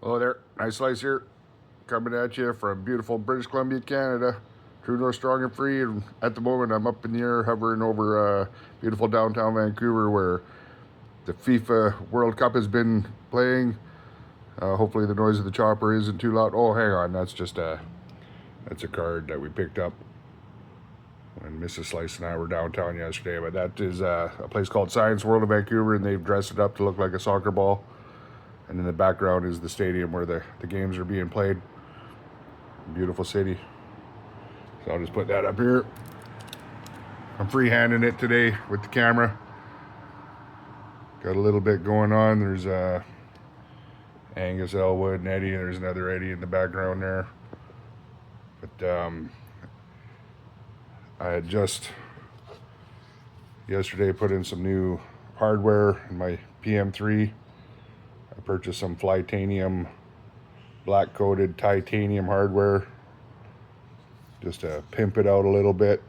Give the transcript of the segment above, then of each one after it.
Hello there, nice slice here, coming at you from beautiful British Columbia, Canada. True north, strong and free. And at the moment, I'm up in the air, hovering over beautiful downtown Vancouver, where the FIFA World Cup has been playing. Hopefully, the noise of the chopper isn't too loud. Oh, hang on, that's a card that we picked up when Mrs. Slice and I were downtown yesterday. But that is a place called Science World of Vancouver, and they've dressed it up to look like a soccer ball. And in the background is the stadium where the games are being played. Beautiful city. So I'll just put that up here. I'm freehanding it today with the camera. Got a little bit going on. There's Angus, Elwood, and Eddie. There's another Eddie in the background there. But I had just yesterday put in some new hardware in my PM3. I purchased some Flytanium black coated titanium hardware just to pimp it out a little bit.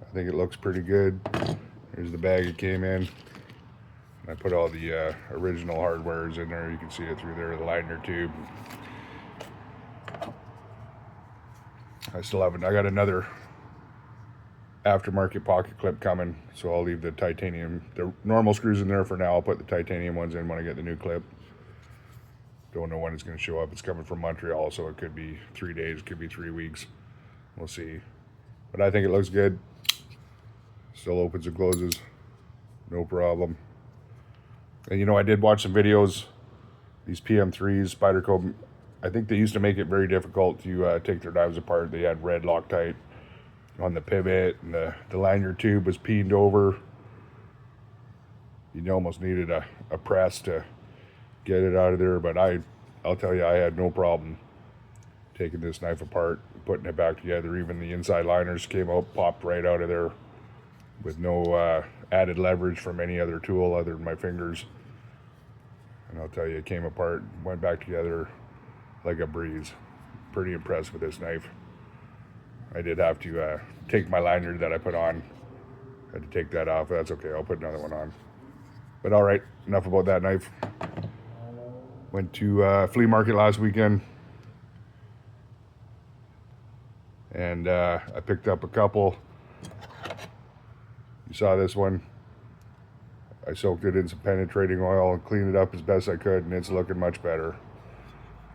I think it looks pretty good. Here's the bag it came in. I put all the original hardwares in there. You can see it through there, the liner tube. I still haven't. I got another aftermarket pocket clip coming, so I'll leave the titanium, the normal screws in there for now. I'll put the titanium ones in when I get the new clip. Don't know when it's going to show up. It's coming from Montreal, so it could be 3 days, it could be 3 weeks. We'll see. But I think it looks good. Still opens and closes, no problem. And you know, I did watch some videos. These PM3s, Spyderco, I think they used to make it very difficult to take their knives apart. They had red Loctite on the pivot, and the lanyard tube was peened over. You almost needed a press to get it out of there, but I'll tell you, I had no problem taking this knife apart, putting it back together. Even the inside liners came out, popped right out of there with no added leverage from any other tool other than my fingers. And I'll tell you, it came apart, went back together like a breeze. Pretty impressed with this knife. I did have to take my lanyard that I put on. Had to take that off. That's okay, I'll put another one on. But all right, enough about that knife. Went to flea market last weekend, and I picked up a couple. You saw this one. I soaked it in some penetrating oil and cleaned it up as best I could, and it's looking much better.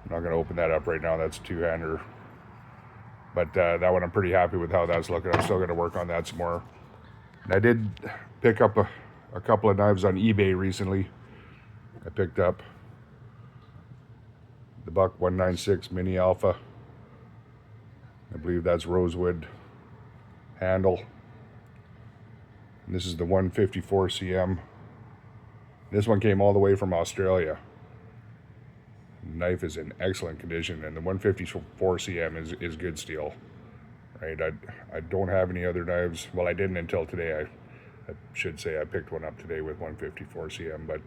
I'm not going to open that up right now. That's a two-hander. But that one, I'm pretty happy with how that's looking. I'm still going to work on that some more. And I did pick up a couple of knives on eBay recently. I picked up the Buck 196 Mini Alpha. I believe that's rosewood handle. And this is the 154 CM. This one came all the way from Australia. The knife is in excellent condition, and the 154 CM is good steel. Right? I don't have any other knives. Well, I didn't until today. I should say I picked one up today with 154 CM, but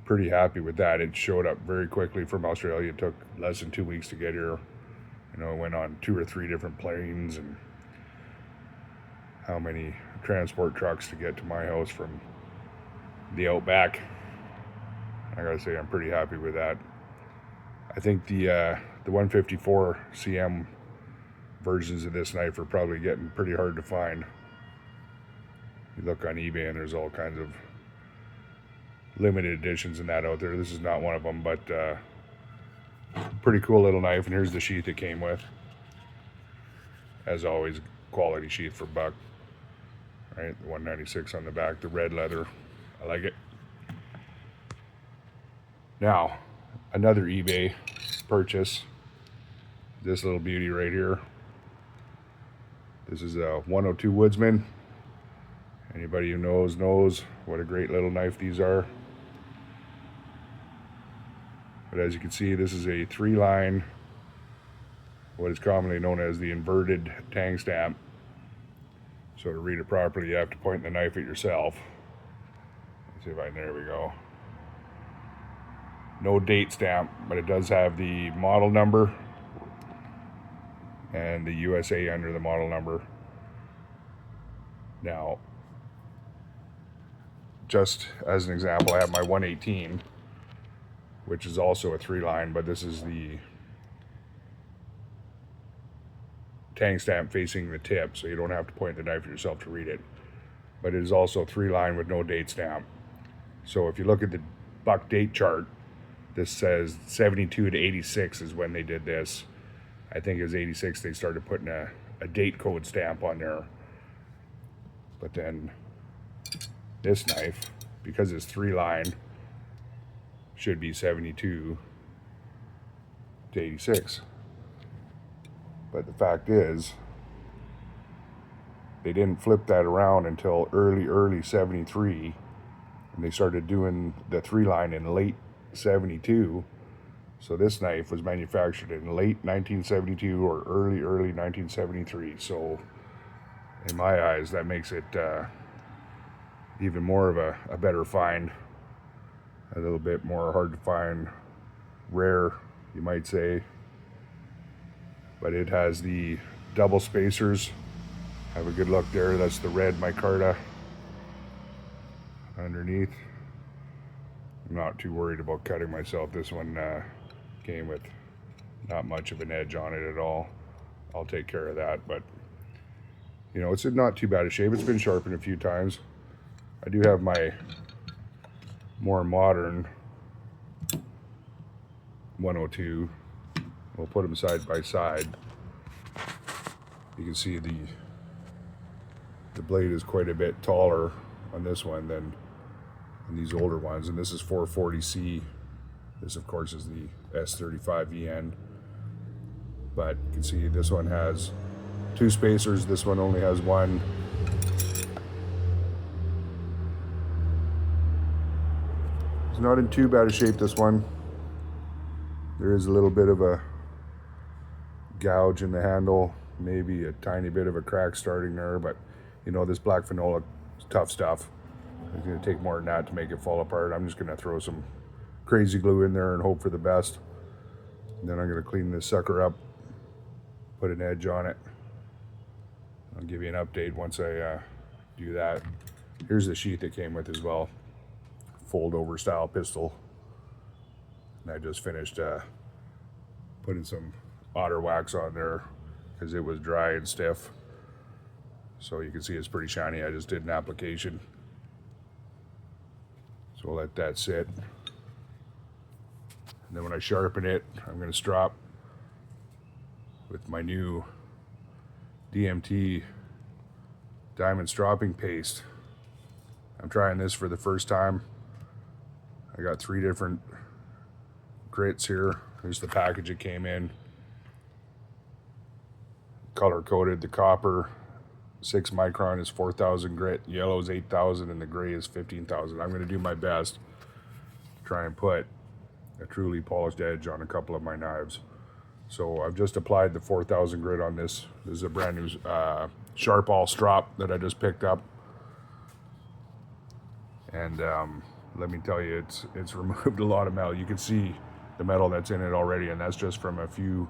pretty happy with that. It showed up very quickly from Australia. It took less than 2 weeks to get here. You know, it went on 2 or 3 different planes, and how many transport trucks to get to my house from the outback. I gotta say, I'm pretty happy with that. I think the 154 CM versions of this knife are probably getting pretty hard to find. You look on eBay and there's all kinds of limited editions and that out there. This is not one of them, but pretty cool little knife. And here's the sheath it came with. As always, quality sheath for buck. Right, the 196 on the back, the red leather. I like it. Now, another eBay purchase. This little beauty right here. This is a 102 Woodsman. Anybody who knows what a great little knife these are. But as you can see, this is a 3-line, what is commonly known as the inverted tang stamp. So to read it properly, you have to point the knife at yourself. Let's see if there we go. No date stamp, but it does have the model number and the USA under the model number. Now, just as an example, I have my 118. which is also a 3-line, but this is the tang stamp facing the tip, so you don't have to point the knife at yourself to read it. But it is also 3-line with no date stamp. So if you look at the buck date chart, this says 72 to 86 is when they did this. I think it was 86 they started putting a date code stamp on there. But then this knife, because it's 3-line, should be 72 to 86. But the fact is, they didn't flip that around until early 73, and they started doing the 3-line in late 72. So this knife was manufactured in late 1972 or early 1973. So in my eyes, that makes it even more of a better find, a little bit more hard to find, rare, you might say. But it has the double spacers. Have a good look there. That's the red micarta underneath. I'm not too worried about cutting myself. This one came with not much of an edge on it at all. I'll take care of that, but you know, it's in not too bad a shape. It's been sharpened a few times. I do have my more modern 102. We'll put them side by side. You can see the blade is quite a bit taller on this one than in these older ones, and this is 440C. This, of course, is the S35VN. But you can see this one has 2 spacers. This one only has 1. It's not in too bad a shape, this one. There is a little bit of a gouge in the handle, maybe a tiny bit of a crack starting there, but you know, this black phenolic is tough stuff. It's going to take more than that to make it fall apart. I'm just going to throw some crazy glue in there and hope for the best. And then I'm going to clean this sucker up, put an edge on it. I'll give you an update once I do that. Here's the sheath it came with as well. Fold over style pistol. And I just finished putting some otter wax on there because it was dry and stiff. So you can see it's pretty shiny. I just did an application. So we'll let that sit. And then when I sharpen it, I'm going to strop with my new DMT diamond stropping paste. I'm trying this for the first time. I got 3 different grits here. Here's the package it came in. Color coded. The copper 6 micron is 4,000 grit, yellow is 8,000, and the gray is 15,000. I'm going to do my best to try and put a truly polished edge on a couple of my knives. So I've just applied the 4,000 grit on this. This is a brand new Sharpal strop that I just picked up. And let me tell you, it's removed a lot of metal. You can see the metal that's in it already, and that's just from a few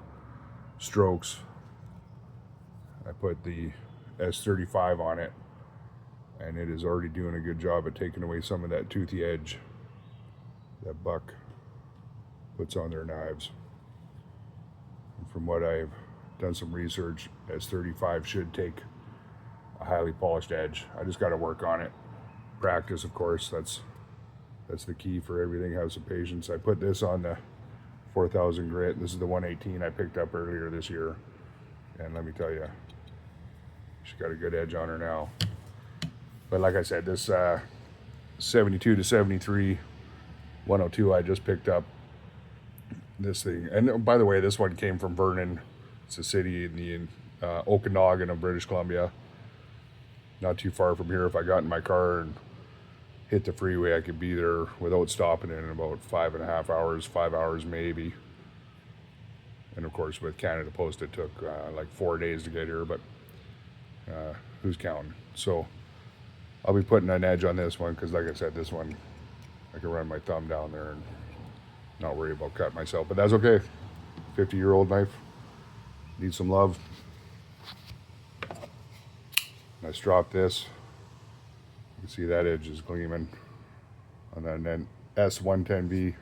strokes. I put the S35 on it, and it is already doing a good job at taking away some of that toothy edge that buck puts on their knives. And from what I've done some research, S35 should take a highly polished edge. I just got to work on it. Practice, of course, that's the key for everything. Have some patience. I put this on the 4,000 grit. This is the 118 I picked up earlier this year, and let me tell you, she's got a good edge on her now. But like I said, this 72 to 73 102 I just picked up this thing. And by the way, this one came from Vernon. It's a city in the Okanagan of British Columbia. Not too far from here. If I got in my car and hit the freeway, I could be there without stopping in about 5.5 hours, 5 hours maybe. And of course, with Canada Post, it took like 4 days to get here, but who's counting? So I'll be putting an edge on this one because, like I said, this one I can run my thumb down there and not worry about cutting myself. But that's okay. 50-year-old knife needs some love. And I stropped this. You can see that edge is gleaming on that S110B.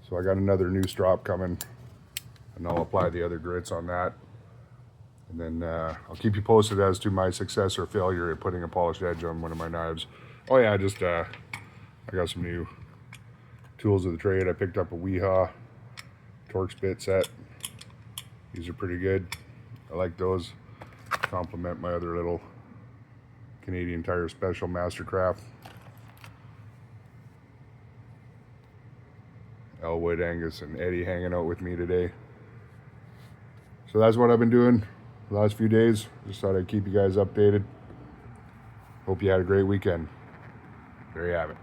So I got another new strop coming, and I'll apply the other grits on that. And then I'll keep you posted as to my success or failure at putting a polished edge on one of my knives. Oh yeah, I got some new tools of the trade. I picked up a Weehaw Torx bit set. These are pretty good. I like those. Complement my other little Canadian Tire Special Mastercraft. Elwood, Angus, and Eddie hanging out with me today. So that's what I've been doing the last few days. Just thought I'd keep you guys updated. Hope you had a great weekend. There you have it.